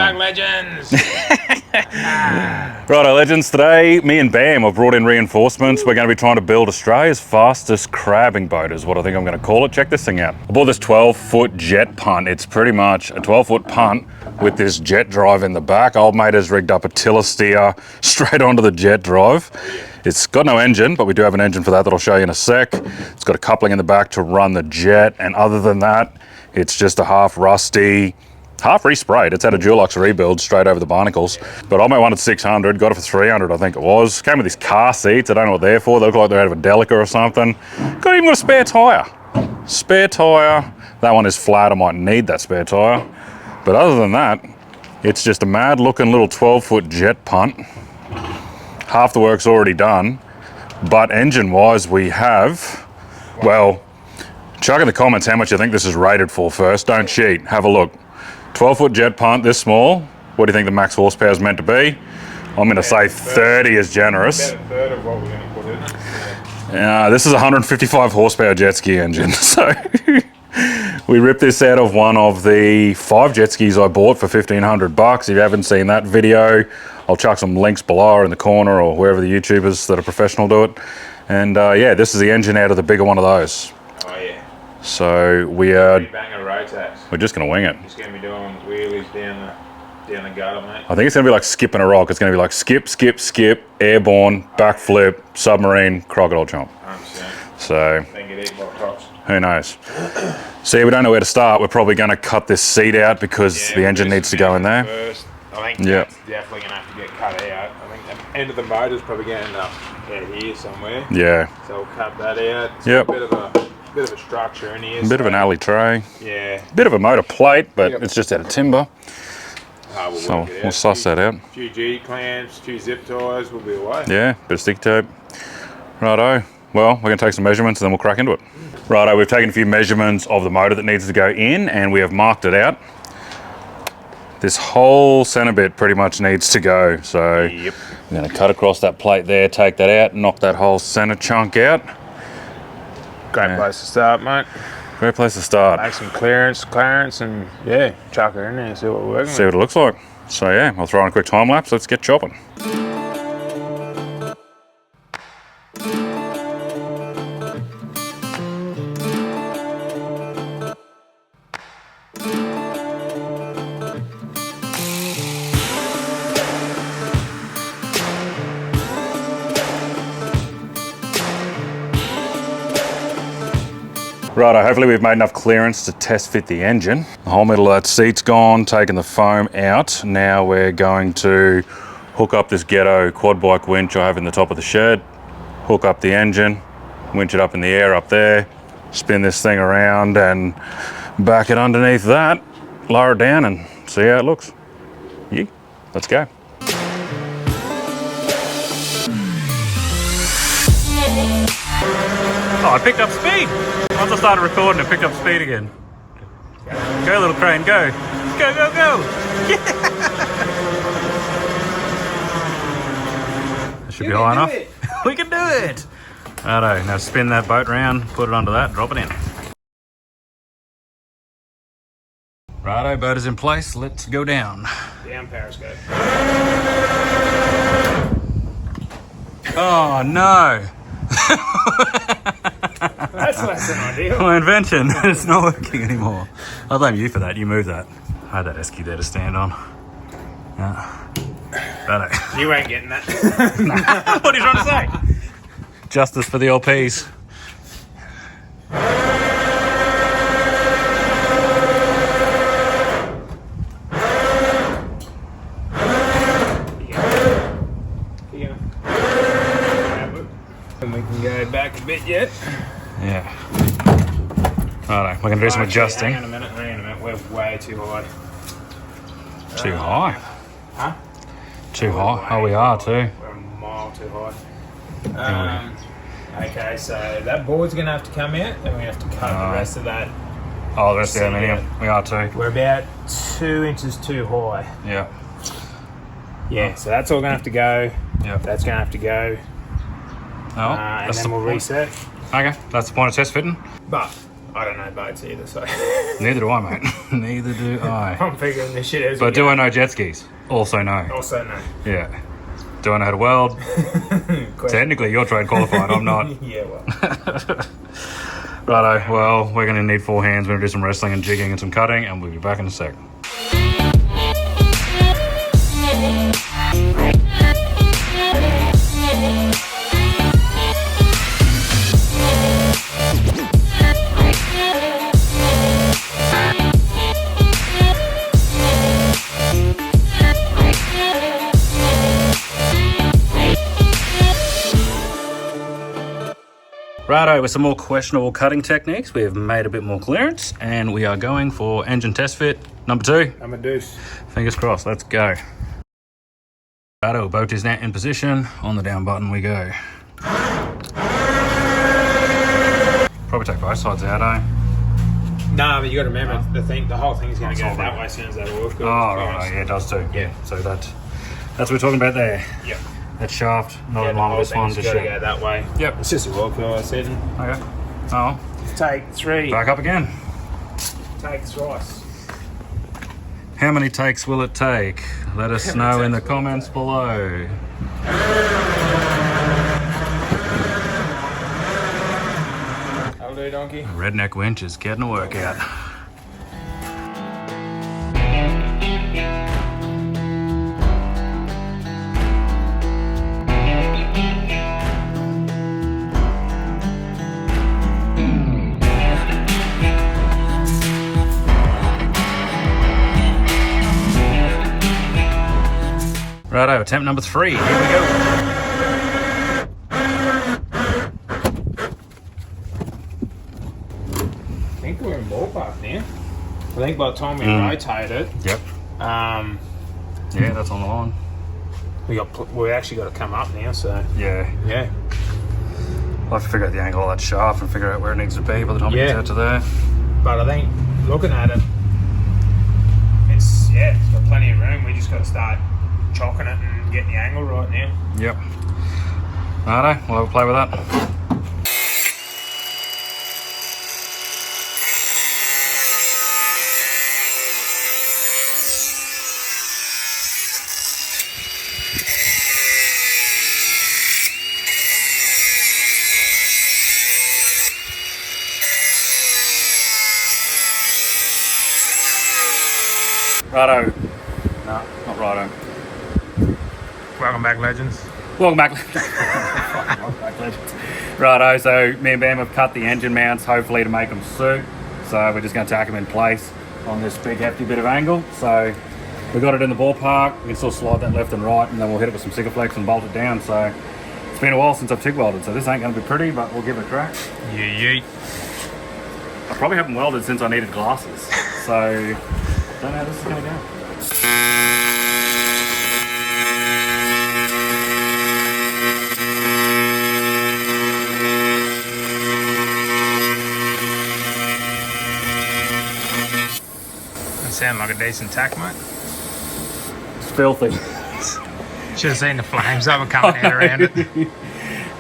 Shark Legends. Righto, legends. Today, me and Bam have brought in reinforcements. We're going to be trying to build Australia's fastest crabbing boat is what I think I'm going to call it. Check this thing out. I bought this 12-foot jet punt. It's pretty much a 12-foot punt with this jet drive in the back. Old mate has rigged up a tiller steer straight onto the jet drive. It's got no engine, but we do have an engine for that I'll show you in a sec. It's got a coupling in the back to run the jet, and other than that, it's just a half rusty, half resprayed. It's had a Dulux rebuild straight over the barnacles. But I wanted 600, got it for 300, I think it was. Came with these car seats. I don't know what they're for. They look like they're out of a Delica or something. Even got a spare tyre. Spare tyre. That one is flat. I might need that spare tyre. But other than that, it's just a mad looking little 12-foot jet punt. Half the work's already done. But engine-wise, we have, well, chuck in the comments how much you think this is rated for first. Don't cheat. Have a look. 12-foot jet punt this small. What do you think the max horsepower is meant to be? I'm going to say 30 is generous. About a third of what we're going to put in it. This is a 155 horsepower jet ski engine. So we ripped this out of one of the 5 jet skis I bought for $1,500. If you haven't seen that video, I'll chuck some links below or in the corner or wherever the YouTubers that are professional do it. And yeah, this is the engine out of the bigger one of those. Oh yeah. So we are. Banger rotax. We're just going to wing it. Just going to be doing wheelies down the gutter, mate. I think it's going to be like skipping a rock. It's going to be like skip, skip, skip, airborne, backflip, submarine, crocodile jump. 100%. So Think it eat more tops. who knows? See, we don't know where to start. We're probably going to cut this seat out because the engine needs to go in there. First. I think that's definitely going to have to get cut out. I think the end of the motor's probably going to end up out here somewhere. Yeah. So we'll cut that out. It's Yep. a bit of a structure in here. A bit of an alley tray. Yeah. Bit of a motor plate, but Yep. it's just out of timber. So we'll suss that out. A few G clamps, 2 zip ties, we'll be away. Yeah, bit of stick tape. Righto. Well, we're going to take some measurements and then we'll crack into it. Righto, we've taken a few measurements of the motor that needs to go in and we have marked it out. This whole center bit pretty much needs to go. So Yep. I'm going to cut across that plate there, take that out, knock that whole center chunk out. Great place to start, mate. Great place to start. Make some clearance, and yeah, chuck her in there and see what we're working See with. what it looks like. So yeah, I'll throw in a quick time lapse. Let's get chopping. Righto, hopefully we've made enough clearance to test fit the engine. The whole middle of that seat's gone, taking the foam out. Now we're going to hook up this ghetto quad bike winch I have in the top of the shed, hook up the engine, winch it up in the air up there, spin this thing around and back it underneath that, lower it down and see how it looks. Yeah, let's go. Oh, I picked up speed. Once I started recording, it picked up speed again. Go, little crane, go. Go, go, go. Yeah. That should be high enough. We can do it. Righto, now spin that boat round, put it onto that, drop it in. Righto, boat is in place. Let's go down. Down periscope. Oh, no. That's less than ideal. My invention, it's not working anymore. I blame you for that, you moved that. I had that esky there to stand on. Yeah. Righto. You ain't getting that. What are you trying to say? Justice for the LPs. And we can go back a bit yet. Yeah. Righto, we're going to do some adjusting. Hang on a minute. We're way too high. Too high? Huh? Too high? Oh, we are too. We're a mile too high. Okay, so that board's going to have to come out, and we have to cut the rest of that. Oh, the rest of the aluminium. We are too. We're about 2 inches too high. Yeah. Yeah, so that's all going to have to go. Yeah. That's going to have to go. Oh, And that's then the we'll point. reset. Okay, that's the point of test fitting. But I don't know boats either, so Neither do I, mate. Neither do I. I'm figuring this shit out. But do I know jet skis? Also no. Also no. Yeah. Do I know how to weld? Technically, you're trade qualified. I'm not. Yeah, well. Righto. Well, we're going to need 4 hands. We're going to do some wrestling and jigging and some cutting, and we'll be back in a sec. Righto, with some more questionable cutting techniques, we have made a bit more clearance, and we are going for engine test fit number 2. I'm a deuce. Fingers crossed, let's go. Righto, boat is now in position. On the down button we go. Probably take both sides out, eh? Nah, but you got to remember the whole thing's going to go that way as soon as that wharf goes. Oh, right, yeah, it does too. Yeah. So that's what we're talking about there. Yep. That shaft, not Yeah, in the line whole with this one. thing's Just got to go that way. Yep. It's just a wharf go, I said. Okay. Oh, Take 3. back up again. Take thrice. How many takes will it take? Let us know in the comments below. I'll do, donkey. Redneck Winch is getting a workout. Righto, attempt number 3. Here we go. I think we're in ballpark now. I think by the time we rotate it, Yep. Yeah, that's on the line. we actually got to come up now. So Yeah. yeah, I'll have to figure out the angle of that shaft and figure out where it needs to be by the time it gets Yeah. out to there. but I think looking at it, it's got plenty of room. We just got to start chocking it and getting the angle right now. Yep. Righto, we'll have a play with that. Righto. No, not righto. Welcome back, legends. Welcome back. Welcome back, legends. Righto, so me and Bam have cut the engine mounts, hopefully to make them suit. So we're just going to tack them in place on this big hefty bit of angle. So we got it in the ballpark. We can still slide that left and right, and then we'll hit it with some Sikaflex and bolt it down. So it's been a while since I've TIG welded, so this ain't going to be pretty, but we'll give it a crack. Yeet. I probably haven't welded since I needed glasses. So don't know how this is going to go. Sound like a decent tack, mate. It's filthy. Should have seen the flames that were coming out around it.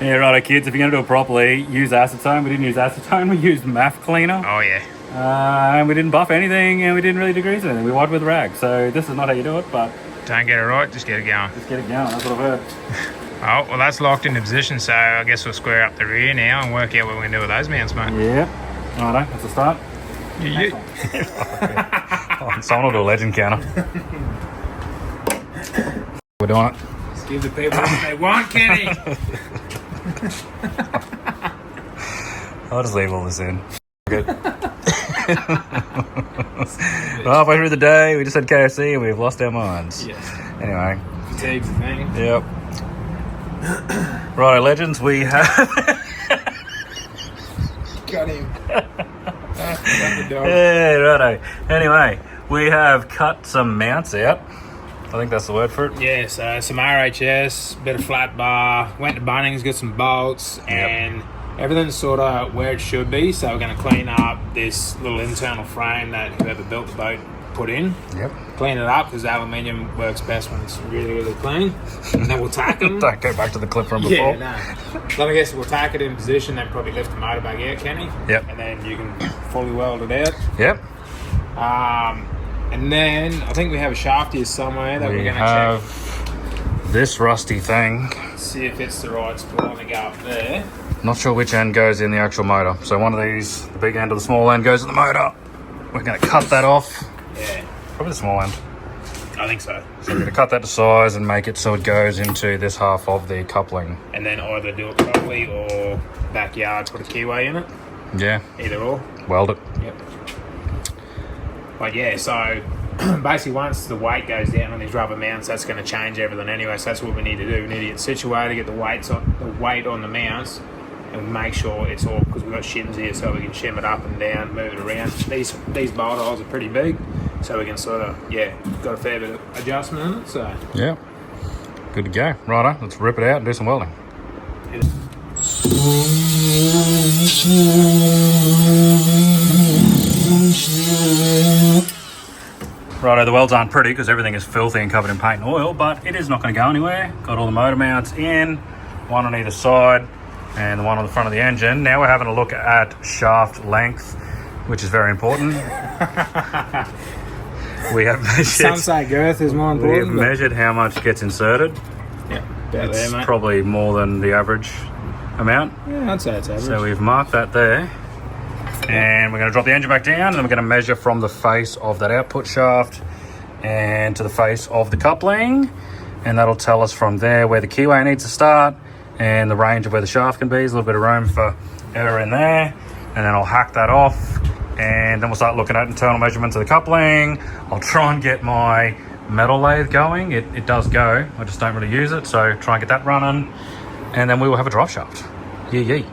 Yeah, righto, kids. If you're going to do it properly, use acetone. We didn't use acetone. We used MAF cleaner. Oh yeah. And we didn't buff anything, and we didn't really degrease anything. We wiped with rag. So this is not how you do it, but Don't get it right, just get it going. just get it going. That's what I've heard. Oh, well, that's locked into position, so I guess we'll square up the rear now and work out what we're going to do with those mounts, mate. Yeah. Righto, that's a start. Someone will do a legend counter. We're doing it. Just give the people what they want, Kenny. I'll just leave all this in. Good. Halfway through the day, we just had KFC and we've lost our minds. Yes. Anyway. Fatigue's the thing. Yep. Righto, legends, we have... Got him. Got the dog. Yeah, righto. Anyway, we have cut some mounts out. I think that's the word for it. Yeah, so some RHS, bit of flat bar, went to Bunnings, got some bolts, and everything's sort of where it should be. So we're going to clean up this little internal frame that whoever built the boat put in. Yep. Clean it up because aluminium works best when it's really, really clean. And then we'll tack them. Don't go back to the clip from before. Yeah, no. Then I guess we'll tack it in position, then probably lift the motor back out, Kenny. Yep. And then you can fully weld it out. Yep. And then I think we have a shaft here somewhere that we're going to check. This rusty thing. See if it's the right spot to go up there. Not sure which end goes in the actual motor. So one of these, the big end or the small end goes in the motor. We're going to cut that off. Yeah. Probably the small end. I think so. So we're going to cut that to size and make it so it goes into this half of the coupling. And then either do it properly or backyard, put a keyway in it. Yeah. Either or. Weld it. Yep. But yeah, so basically once the weight goes down on these rubber mounts, that's going to change everything anyway. So that's what we need to do. We need to get situated, get the weight on the mounts, and make sure it's all, because we've got shims here, so we can shim it up and down, move it around. These bolt holes are pretty big, so we can sort of, got a fair bit of adjustment in it. So Yeah. Good to go. Righto, let's rip it out and do some welding. Righto, the welds aren't pretty because everything is filthy and covered in paint and oil, but it is not going to go anywhere. Got all the motor mounts in, one on either side and the one on the front of the engine. Now we're having a look at shaft length, which is very important. We have measured, some say girth is more we important. have measured how much gets inserted. Yeah, about It's there, mate. probably more than the average amount. Yeah, I'd say it's average. So we've marked that there. And we're going to drop the engine back down, and then we're going to measure from the face of that output shaft and to the face of the coupling, and that'll tell us from there where the keyway needs to start and the range of where the shaft can be. There's a little bit of room for error in there, and then I'll hack that off, and then we'll start looking at internal measurements of the coupling. I'll try and get my metal lathe going. It does go, I just don't really use it, so try and get that running, and then we will have a drive shaft. Yee.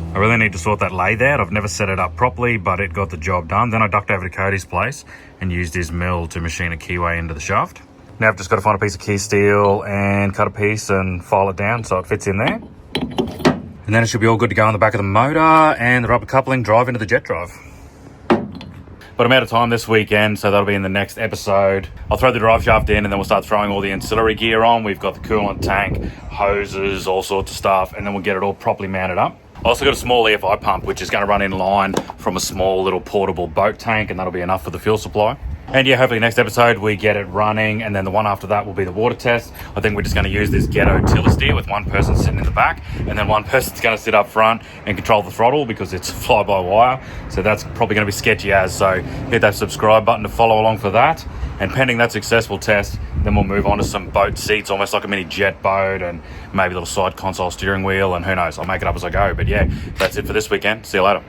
I really need to sort that lathe out. I've never set it up properly, but it got the job done. Then I ducked over to Cody's place and used his mill to machine a keyway into the shaft. Now I've just got to find a piece of key steel and cut a piece and file it down so it fits in there. And then it should be all good to go on the back of the motor and the rubber coupling drive into the jet drive. But I'm out of time this weekend, so that'll be in the next episode. I'll throw the drive shaft in and then we'll start throwing all the ancillary gear on. We've got the coolant tank, hoses, all sorts of stuff, and then we'll get it all properly mounted up. I also got a small EFI pump, which is going to run in line from a small little portable boat tank, and that'll be enough for the fuel supply. And yeah, hopefully next episode we get it running, and then the one after that will be the water test. I think we're just going to use this ghetto tiller steer with one person sitting in the back, and then one person's going to sit up front and control the throttle because it's fly-by-wire. So that's probably going to be sketchy as, so hit that subscribe button to follow along for that. And pending that successful test, then we'll move on to some boat seats, almost like a mini jet boat, and maybe a little side console steering wheel, and who knows, I'll make it up as I go. But yeah, that's it for this weekend. See you later.